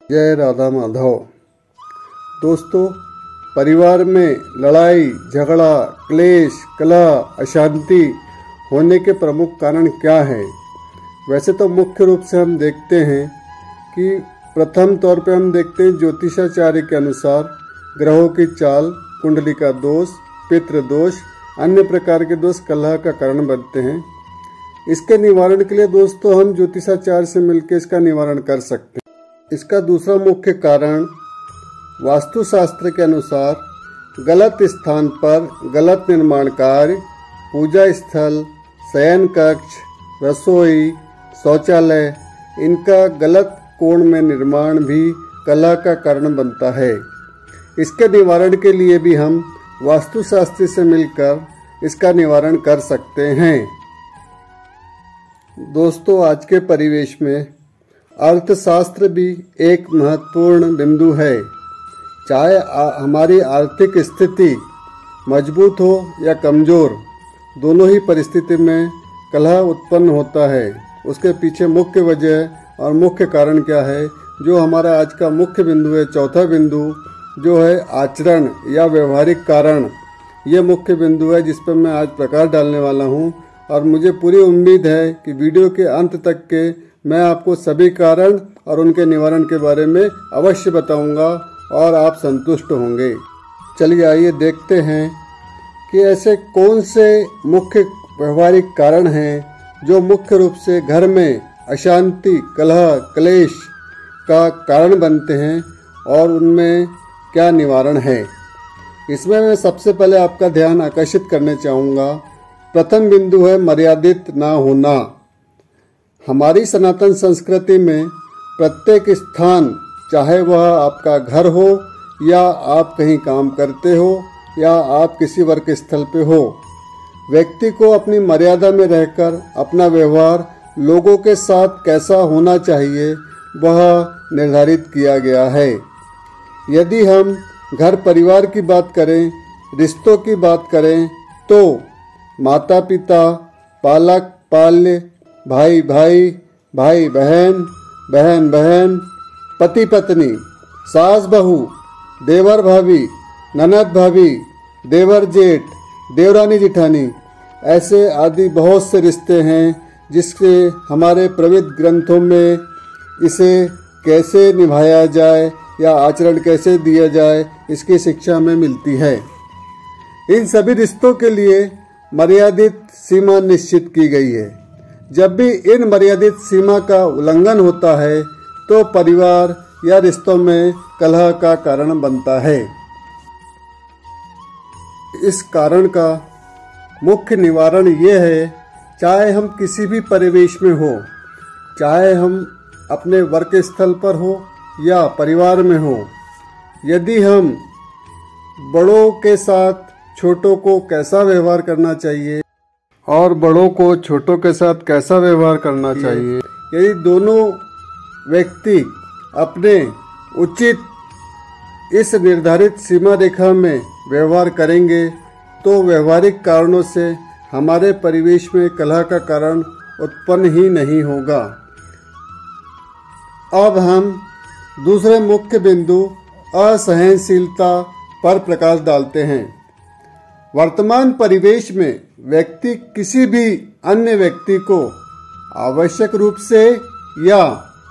जय राधा माधव। दोस्तों, परिवार में लड़ाई झगड़ा, क्लेश, कलह, अशांति होने के प्रमुख कारण क्या हैं? वैसे तो मुख्य रूप से हम देखते हैं कि प्रथम तौर पे हम देखते हैं ज्योतिषाचार्य के अनुसार ग्रहों की चाल, कुंडली का दोष, पितृ दोष, अन्य प्रकार के दोष कलह का कारण बनते हैं। इसके निवारण के लिए दोस्तों हम ज्योतिषाचार्य से मिलकर इसका निवारण कर सकते हैं। इसका दूसरा मुख्य कारण वास्तुशास्त्र के अनुसार गलत स्थान पर गलत निर्माण कार्य, पूजा स्थल, शयन कक्ष, रसोई, शौचालय, इनका गलत कोण में निर्माण भी कलह का कारण बनता है। इसके निवारण के लिए भी हम वास्तुशास्त्री से मिलकर इसका निवारण कर सकते हैं। दोस्तों, आज के परिवेश में अर्थशास्त्र भी एक महत्वपूर्ण बिंदु है। चाहे हमारी आर्थिक स्थिति मजबूत हो या कमज़ोर, दोनों ही परिस्थिति में कलह उत्पन्न होता है। उसके पीछे मुख्य वजह और मुख्य कारण क्या है, जो हमारा आज का मुख्य बिंदु है। चौथा बिंदु जो है आचरण या व्यवहारिक कारण, ये मुख्य बिंदु है जिस पर मैं आज प्रकाश डालने वाला हूँ। और मुझे पूरी उम्मीद है कि वीडियो के अंत तक के मैं आपको सभी कारण और उनके निवारण के बारे में अवश्य बताऊंगा और आप संतुष्ट होंगे। चलिए आइए देखते हैं कि ऐसे कौन से मुख्य व्यवहारिक कारण हैं जो मुख्य रूप से घर में अशांति, कलह, क्लेश का कारण बनते हैं और उनमें क्या निवारण है। इसमें मैं सबसे पहले आपका ध्यान आकर्षित करना चाहूँगा। प्रथम बिंदु है मर्यादित ना होना। हमारी सनातन संस्कृति में प्रत्येक स्थान, चाहे वह आपका घर हो या आप कहीं काम करते हो या आप किसी वर्क स्थल पे हो, व्यक्ति को अपनी मर्यादा में रहकर अपना व्यवहार लोगों के साथ कैसा होना चाहिए वह निर्धारित किया गया है। यदि हम घर परिवार की बात करें, रिश्तों की बात करें, तो माता पिता, पालक पाल्य, भाई भाई, भाई बहन, बहन बहन, पति पत्नी, सास बहू, देवर भाभी, ननद भाभी, देवर जेठ, देवरानी जिठानी, ऐसे आदि बहुत से रिश्ते हैं जिसके हमारे प्रविध ग्रंथों में इसे कैसे निभाया जाए या आचरण कैसे दिया जाए, इसकी शिक्षा हमें मिलती है। इन सभी रिश्तों के लिए मर्यादित सीमा निश्चित की गई है। जब भी इन मर्यादित सीमा का उल्लंघन होता है तो परिवार या रिश्तों में कलह का कारण बनता है। इस कारण का मुख्य निवारण ये है, चाहे हम किसी भी परिवेश में हो, चाहे हम अपने वर्क स्थल पर हो या परिवार में हो, यदि हम बड़ों के साथ छोटों को कैसा व्यवहार करना चाहिए और बड़ों को छोटों के साथ कैसा व्यवहार करना चाहिए, यदि दोनों व्यक्ति अपने उचित इस निर्धारित सीमा रेखा में व्यवहार करेंगे तो व्यवहारिक कारणों से हमारे परिवेश में कलह का कारण उत्पन्न ही नहीं होगा। अब हम दूसरे मुख्य बिंदु असहनशीलता पर प्रकाश डालते हैं। वर्तमान परिवेश में व्यक्ति किसी भी अन्य व्यक्ति को आवश्यक रूप से या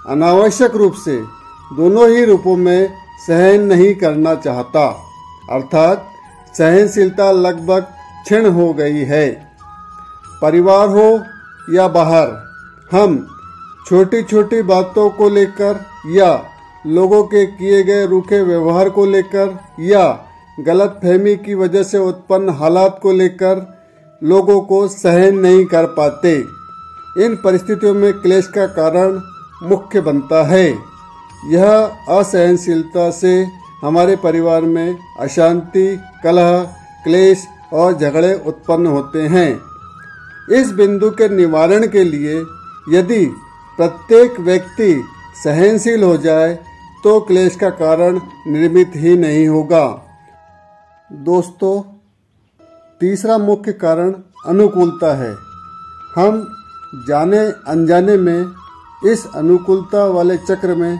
अनावश्यक रूप से, दोनों ही रूपों में सहन नहीं करना चाहता, अर्थात सहनशीलता लगभग क्षीण हो गई है। परिवार हो या बाहर, हम छोटी छोटी बातों को लेकर या लोगों के किए गए रूखे व्यवहार को लेकर या गलतफहमी की वजह से उत्पन्न हालात को लेकर लोगों को सहन नहीं कर पाते। इन परिस्थितियों में क्लेश का कारण मुख्य बनता है। यह असहनशीलता से हमारे परिवार में अशांति, कलह, क्लेश और झगड़े उत्पन्न होते हैं। इस बिंदु के निवारण के लिए यदि प्रत्येक व्यक्ति सहनशील हो जाए तो क्लेश का कारण निर्मित ही नहीं होगा। दोस्तों, तीसरा मुख्य कारण अनुकूलता है। हम जाने अनजाने में इस अनुकूलता वाले चक्र में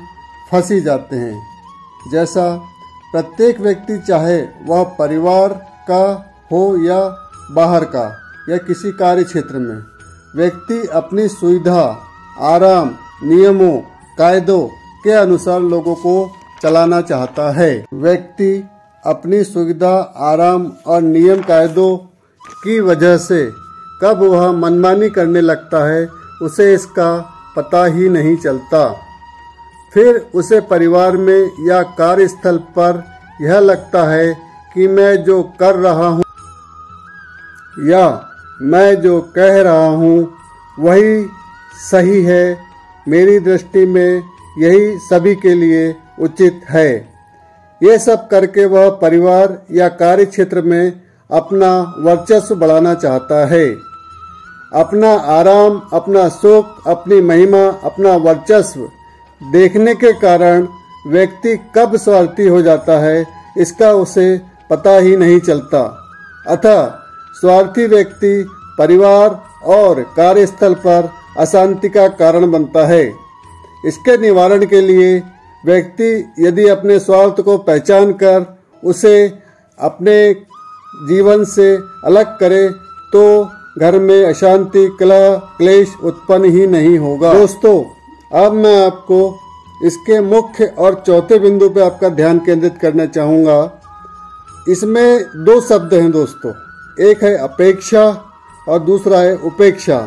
फंसी जाते हैं। जैसा प्रत्येक व्यक्ति, चाहे वह परिवार का हो या बाहर का या किसी कार्य क्षेत्र में, व्यक्ति अपनी सुविधा, आराम, नियमों, कायदों के अनुसार लोगों को चलाना चाहता है। व्यक्ति अपनी सुविधा, आराम और नियम कायदों की वजह से कब वह मनमानी करने लगता है, उसे इसका पता ही नहीं चलता। फिर उसे परिवार में या कार्यस्थल पर यह लगता है कि मैं जो कर रहा हूँ या मैं जो कह रहा हूँ वही सही है, मेरी दृष्टि में यही सभी के लिए उचित है। ये सब करके वह परिवार या कार्य क्षेत्र में अपना वर्चस्व बढ़ाना चाहता है। अपना आराम, अपना सुख, अपनी महिमा, अपना वर्चस्व देखने के कारण व्यक्ति कब स्वार्थी हो जाता है, इसका उसे पता ही नहीं चलता। अतः स्वार्थी व्यक्ति परिवार और कार्यस्थल पर अशांति का कारण बनता है। इसके निवारण के लिए व्यक्ति यदि अपने स्वार्थ को पहचान कर उसे अपने जीवन से अलग करे तो घर में अशांति, कलह, क्लेश उत्पन्न ही नहीं होगा। दोस्तों, अब मैं आपको इसके मुख्य और चौथे बिंदु पर आपका ध्यान केंद्रित करना चाहूँगा। इसमें दो शब्द हैं दोस्तों, एक है अपेक्षा और दूसरा है उपेक्षा।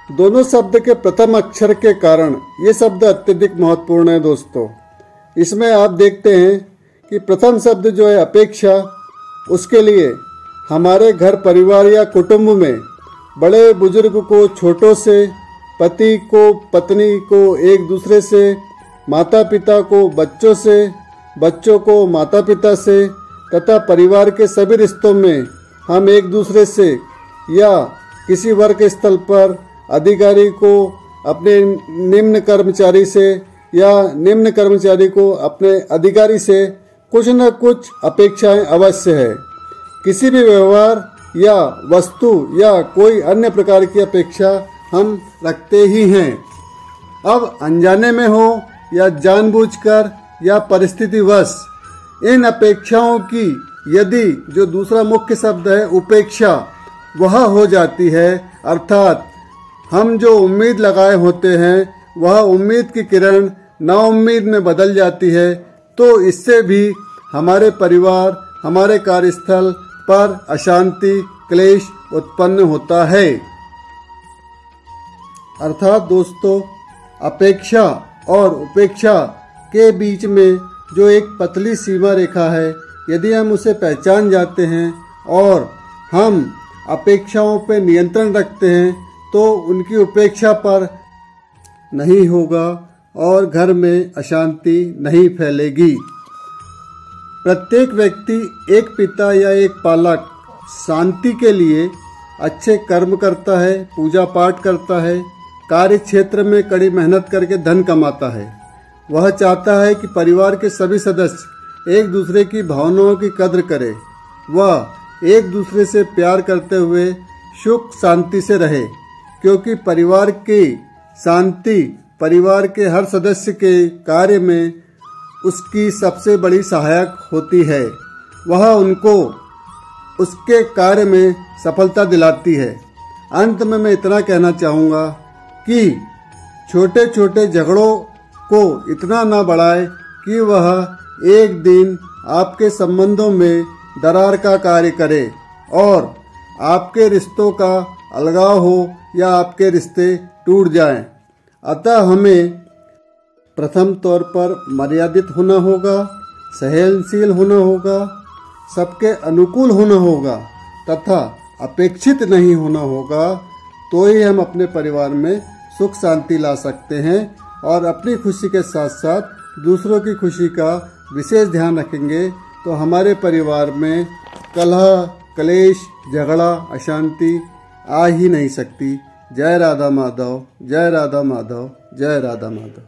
दोनों शब्द के प्रथम अक्षर के कारण ये शब्द अत्यधिक महत्वपूर्ण है दोस्तों। इसमें आप देखते हैं कि प्रथम शब्द जो है अपेक्षा, उसके लिए हमारे घर परिवार या कुटुंब में बड़े बुजुर्ग को छोटों से, पति को पत्नी को एक दूसरे से, माता पिता को बच्चों से, बच्चों को माता पिता से तथा परिवार के सभी रिश्तों में हम एक दूसरे से या किसी वर्क स्थल पर अधिकारी को अपने निम्न कर्मचारी से या निम्न कर्मचारी को अपने अधिकारी से कुछ न कुछ अपेक्षाएं अवश्य है। किसी भी व्यवहार या वस्तु या कोई अन्य प्रकार की अपेक्षा हम रखते ही हैं। अब अनजाने में हो या जानबूझकर या परिस्थितिवश इन अपेक्षाओं की यदि जो दूसरा मुख्य शब्द है उपेक्षा वह हो जाती है, अर्थात हम जो उम्मीद लगाए होते हैं वह उम्मीद की किरण नाउम्मीद में बदल जाती है, तो इससे भी हमारे परिवार, हमारे कार्यस्थल पर अशांति, क्लेश उत्पन्न होता है। अर्थात दोस्तों, अपेक्षा और उपेक्षा के बीच में जो एक पतली सीमा रेखा है, यदि हम उसे पहचान जाते हैं और हम अपेक्षाओं पर नियंत्रण रखते हैं तो उनकी उपेक्षा पर नहीं होगा और घर में अशांति नहीं फैलेगी। प्रत्येक व्यक्ति, एक पिता या एक पालक शांति के लिए अच्छे कर्म करता है, पूजा पाठ करता है, कार्य क्षेत्र में कड़ी मेहनत करके धन कमाता है। वह चाहता है कि परिवार के सभी सदस्य एक दूसरे की भावनाओं की कद्र करें, वह एक दूसरे से प्यार करते हुए सुख शांति से रहे, क्योंकि परिवार की शांति परिवार के हर सदस्य के कार्य में उसकी सबसे बड़ी सहायक होती है। वह उनको उसके कार्य में सफलता दिलाती है। अंत में मैं इतना कहना चाहूँगा कि छोटे छोटे झगड़ों को इतना ना बढ़ाए कि वह एक दिन आपके संबंधों में दरार का कार्य करे और आपके रिश्तों का अलगाव हो या आपके रिश्ते टूट जाएं। अतः हमें प्रथम तौर पर मर्यादित होना होगा, सहनशील होना होगा, सबके अनुकूल होना होगा तथा अपेक्षित नहीं होना होगा, तो ही हम अपने परिवार में सुख शांति ला सकते हैं और अपनी खुशी के साथ साथ दूसरों की खुशी का विशेष ध्यान रखेंगे तो हमारे परिवार में कलह, क्लेश, झगड़ा, अशांति आ ही नहीं सकती। जय राधा माधव, जय राधा माधव, जय राधा माधव।